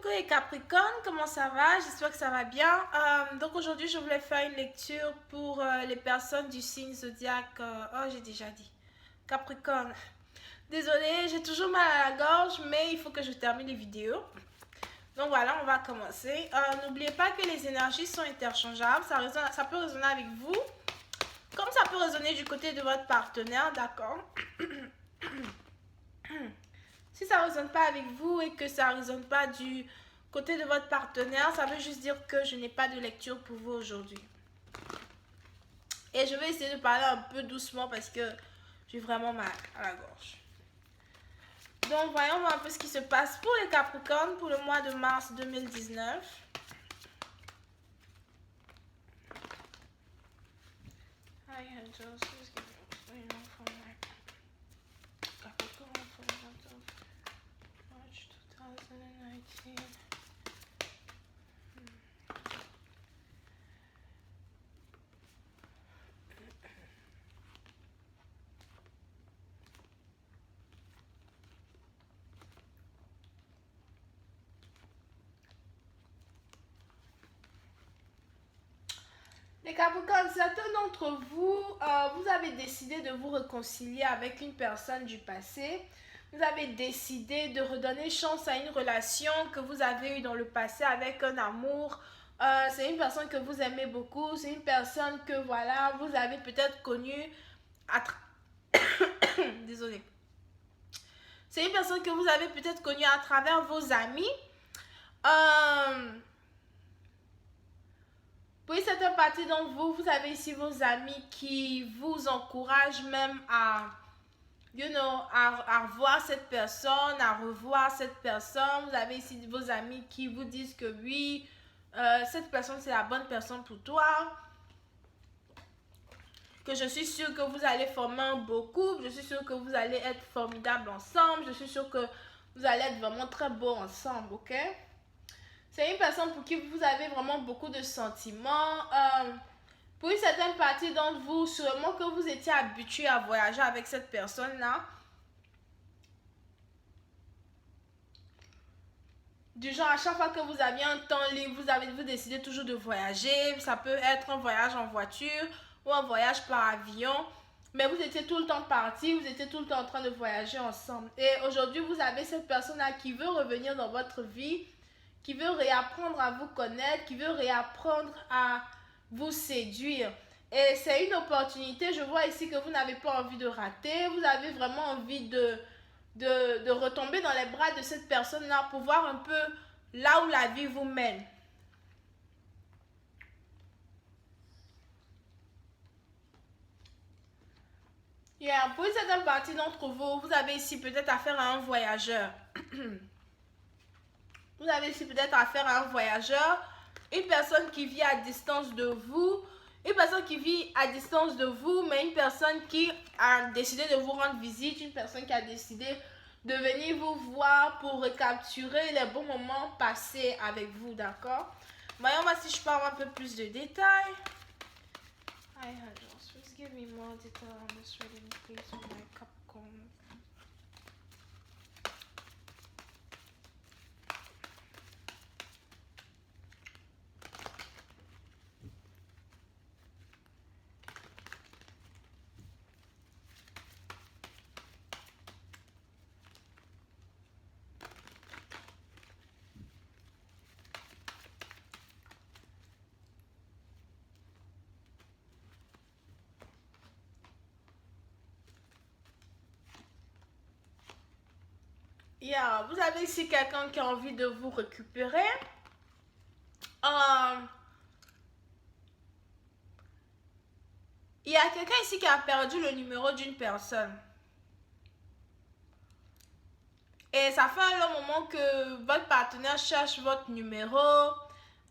coucou les Capricornes, comment ça va? J'espère que ça va bien. Donc aujourd'hui, je voulais faire une lecture pour les personnes du signe zodiaque. Oh, j'ai déjà dit. Capricorne. Désolée, j'ai toujours mal à la gorge, mais il faut que je termine les vidéos. Donc voilà, on va commencer. N'oubliez pas que les énergies sont interchangeables. Ça peut résonner avec vous, comme ça peut résonner du côté de votre partenaire, d'accord? Si ça ne résonne pas avec vous et que ça ne résonne pas du côté de votre partenaire, ça veut juste dire que je n'ai pas de lecture pour vous aujourd'hui. Et je vais essayer de parler un peu doucement parce que j'ai vraiment mal à la gorge. Donc, voyons voir un peu ce qui se passe pour les Capricornes pour le mois de mars 2019. Hi, angels. Please give me a for my Capricorn for the month of March 2019. Les Capricornes, certains d'entre vous, vous avez décidé de vous réconcilier avec une personne du passé. Vous avez décidé de redonner chance à une relation que vous avez eue dans le passé avec un amour. C'est une personne que vous aimez beaucoup. C'est une personne que, voilà, vous avez peut-être connue Désolée. C'est une personne que vous avez peut-être connue à travers vos amis. Pour certaines parties d'entre vous, vous avez ici vos amis qui vous encouragent même à, à revoir cette personne, à revoir cette personne. Vous avez ici vos amis qui vous disent que oui, cette personne c'est la bonne personne pour toi. Que je suis sûre que vous allez former un beau couple. Je suis sûre que vous allez être formidables ensemble. Je suis sûre que vous allez être vraiment très beaux ensemble, ok? C'est une personne pour qui vous avez vraiment beaucoup de sentiments. Pour une certaine partie d'entre vous, sûrement que vous étiez habitué à voyager avec cette personne-là. Du genre, à chaque fois que vous aviez un temps libre, vous décidez toujours de voyager. Ça peut être un voyage en voiture ou un voyage par avion. Mais vous étiez tout le temps partis, vous étiez tout le temps en train de voyager ensemble. Et aujourd'hui, vous avez cette personne-là qui veut revenir dans votre vie, qui veut réapprendre à vous connaître, qui veut réapprendre à vous séduire. Et c'est une opportunité, je vois ici que vous n'avez pas envie de rater, vous avez vraiment envie de retomber dans les bras de cette personne-là pour voir un peu là où la vie vous mène. Yeah, pour une certaine partie d'entre vous, vous avez ici peut-être affaire à un voyageur. Vous avez ici peut-être affaire à un voyageur, une personne qui vit à distance de vous, une personne qui vit à distance de vous, mais une personne qui a décidé de vous rendre visite, une personne qui a décidé de venir vous voir pour recapturer les bons moments passés avec vous, d'accord? Voyons voir si je parle un peu plus de détails. Hi, angels, please give me more detail on this reading, please, on my Capricorn. Yeah, vous avez ici quelqu'un qui a envie de vous récupérer. Il y a quelqu'un ici qui a perdu le numéro d'une personne. Et ça fait un long moment que votre partenaire cherche votre numéro.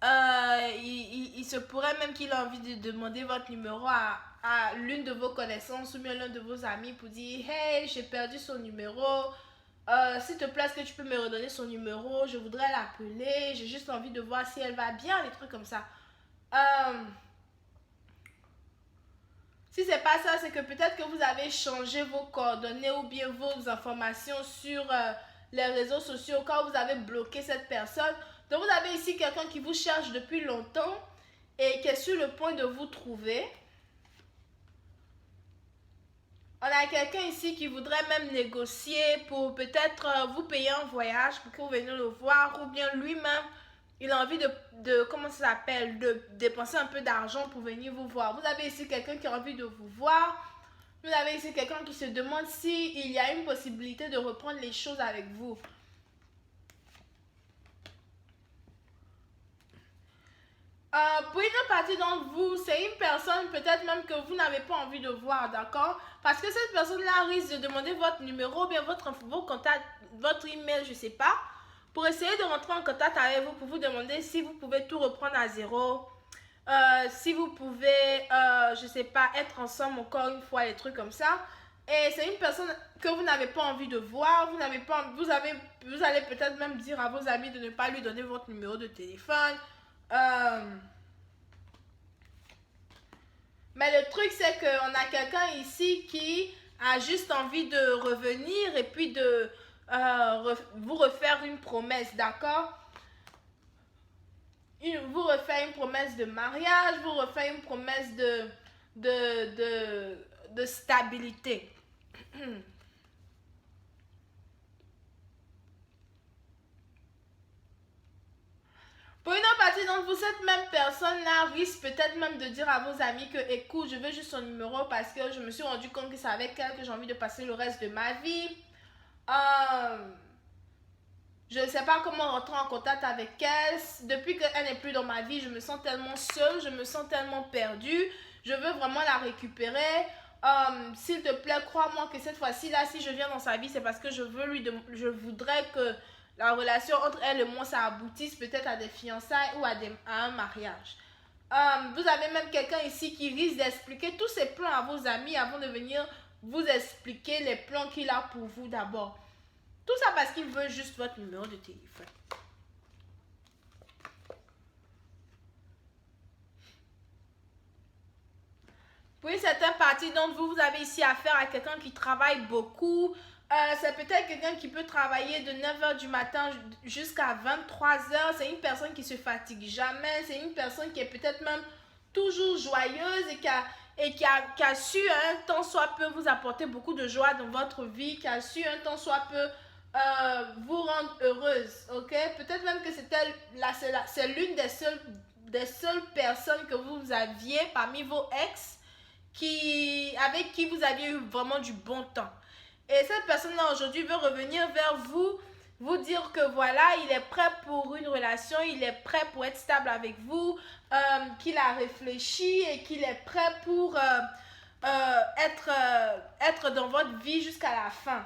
Il se pourrait même qu'il ait envie de demander votre numéro à l'une de vos connaissances ou bien l'un de vos amis pour dire « Hey, j'ai perdu son numéro. S'il te plaît, est-ce que tu peux me redonner son numéro? Je voudrais l'appeler. J'ai juste envie de voir si elle va bien. » Des trucs comme ça. Si c'est pas ça, c'est que peut-être que vous avez changé vos coordonnées ou bien vos informations sur les réseaux sociaux, quand vous avez bloqué cette personne. Donc vous avez ici quelqu'un qui vous cherche depuis longtemps et qui est sur le point de vous trouver. On a quelqu'un ici qui voudrait même négocier pour peut-être vous payer un voyage pour que vous veniez le voir, ou bien lui-même, il a envie comment ça s'appelle, de dépenser un peu d'argent pour venir vous voir. Vous avez ici quelqu'un qui a envie de vous voir. Vous avez ici quelqu'un qui se demande s'il y a une possibilité de reprendre les choses avec vous. Pour une partie d'entre vous, c'est une personne peut-être même que vous n'avez pas envie de voir, d'accord? Parce que cette personne-là risque de demander votre numéro, bien vos contacts, votre email, je sais pas, pour essayer de rentrer en contact avec vous, pour vous demander si vous pouvez tout reprendre à zéro, si vous pouvez, je sais pas, être ensemble encore une fois, des trucs comme ça. Et c'est une personne que vous n'avez pas envie de voir, vous allez peut-être même dire à vos amis de ne pas lui donner votre numéro de téléphone. Mais le truc, c'est qu'on a quelqu'un ici qui a juste envie de revenir et puis de vous refaire une promesse, d'accord? Vous refaire une promesse de mariage, vous refaire une promesse de stabilité. Pour une autre partie d'entre vous, cette même personne-là risque peut-être même de dire à vos amis que, écoute, je veux juste son numéro parce que je me suis rendu compte que c'est avec elle que j'ai envie de passer le reste de ma vie. Je ne sais pas comment rentrer en contact avec elle. Depuis qu'elle n'est plus dans ma vie, je me sens tellement seule, je me sens tellement perdue. Je veux vraiment la récupérer. S'il te plaît, crois-moi que cette fois-ci, là, si je viens dans sa vie, c'est parce que je voudrais que la relation entre elle et moi, ça aboutisse peut-être à des fiançailles ou à un mariage. Vous avez même quelqu'un ici qui risque d'expliquer tous ses plans à vos amis avant de venir vous expliquer les plans qu'il a pour vous d'abord. Tout ça parce qu'il veut juste votre numéro de téléphone. Pour une certaine partie d'entre vous, vous avez ici affaire à quelqu'un qui travaille beaucoup. C'est peut-être quelqu'un qui peut travailler de 9h du matin jusqu'à 23h. C'est une personne qui se fatigue jamais. C'est une personne qui est peut-être même toujours joyeuse et qui a su un temps soit peu vous apporter beaucoup de joie dans votre vie, qui a su un temps soit peu vous rendre heureuse, ok? Peut-être même que c'est l'une des seules personnes que vous aviez parmi vos ex avec qui vous aviez eu vraiment du bon temps. Et cette personne-là aujourd'hui veut revenir vers vous, vous dire que voilà, il est prêt pour une relation, il est prêt pour être stable avec vous, qu'il a réfléchi et qu'il est prêt pour être dans votre vie jusqu'à la fin.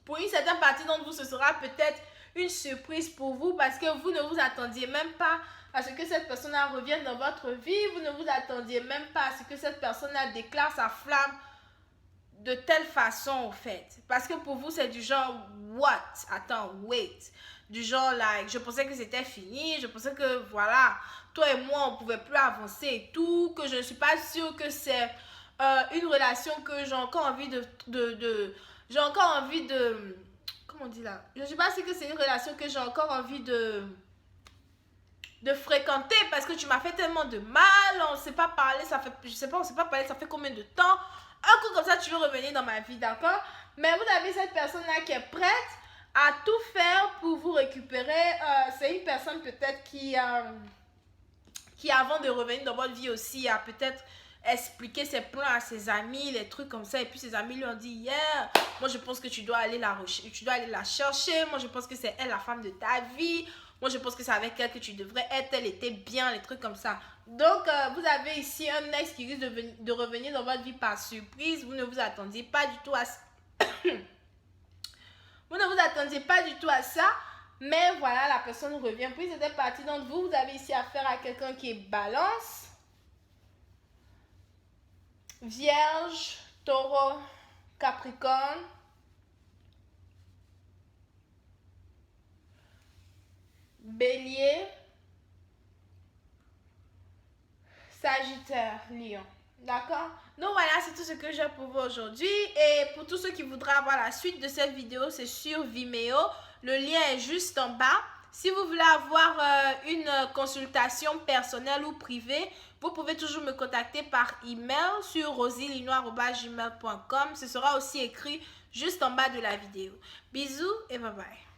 Pour une certaine partie d'entre vous, ce sera peut-être une surprise pour vous parce que vous ne vous attendiez même pas à ce que cette personne-là revienne dans votre vie. Vous ne vous attendiez même pas à ce que cette personne-là déclare sa flamme de telle façon, en fait. Parce que pour vous, c'est du genre, what? Attends, wait. Du genre, like, je pensais que c'était fini. Je pensais que, voilà, toi et moi, on pouvait plus avancer et tout. Que je ne suis pas sûre que c'est une relation que j'ai encore envie j'ai encore envie de... Comment on dit là? Je ne suis pas sûre que c'est une relation que j'ai encore envie de fréquenter parce que tu m'as fait tellement de mal, on ne s'est pas parlé, ça fait, je sais pas, on ne s'est pas parlé, ça fait combien de temps? Un coup comme ça, tu veux revenir dans ma vie, d'accord? Mais vous avez cette personne-là qui est prête à tout faire pour vous récupérer. C'est une personne peut-être qui, avant de revenir dans votre vie aussi, a peut-être expliqué ses plans à ses amis, les trucs comme ça, et puis ses amis lui ont dit, yeah, moi je pense que tu dois aller la chercher, moi je pense que c'est elle la femme de ta vie, moi je pense que c'est avec elle que tu devrais être, elle était bien, les trucs comme ça. Donc vous avez ici un ex qui risque de revenir dans votre vie par surprise, vous ne vous attendiez pas du tout à ça. Vous ne vous attendiez pas du tout à ça, mais voilà, la personne revient. Puis c'était parti d'entre vous, vous avez ici affaire à quelqu'un qui est balance, Vierge, Taureau, Capricorne, Bélier, Sagittaire, Lion. D'accord. Donc voilà, c'est tout ce que j'ai pour vous aujourd'hui. Et pour tous ceux qui voudraient avoir la suite de cette vidéo, c'est sur Vimeo. Le lien est juste en bas. Si vous voulez avoir une consultation personnelle ou privée, vous pouvez toujours me contacter par email sur rosilinois@gmail.com. Ce sera aussi écrit juste en bas de la vidéo. Bisous et bye bye.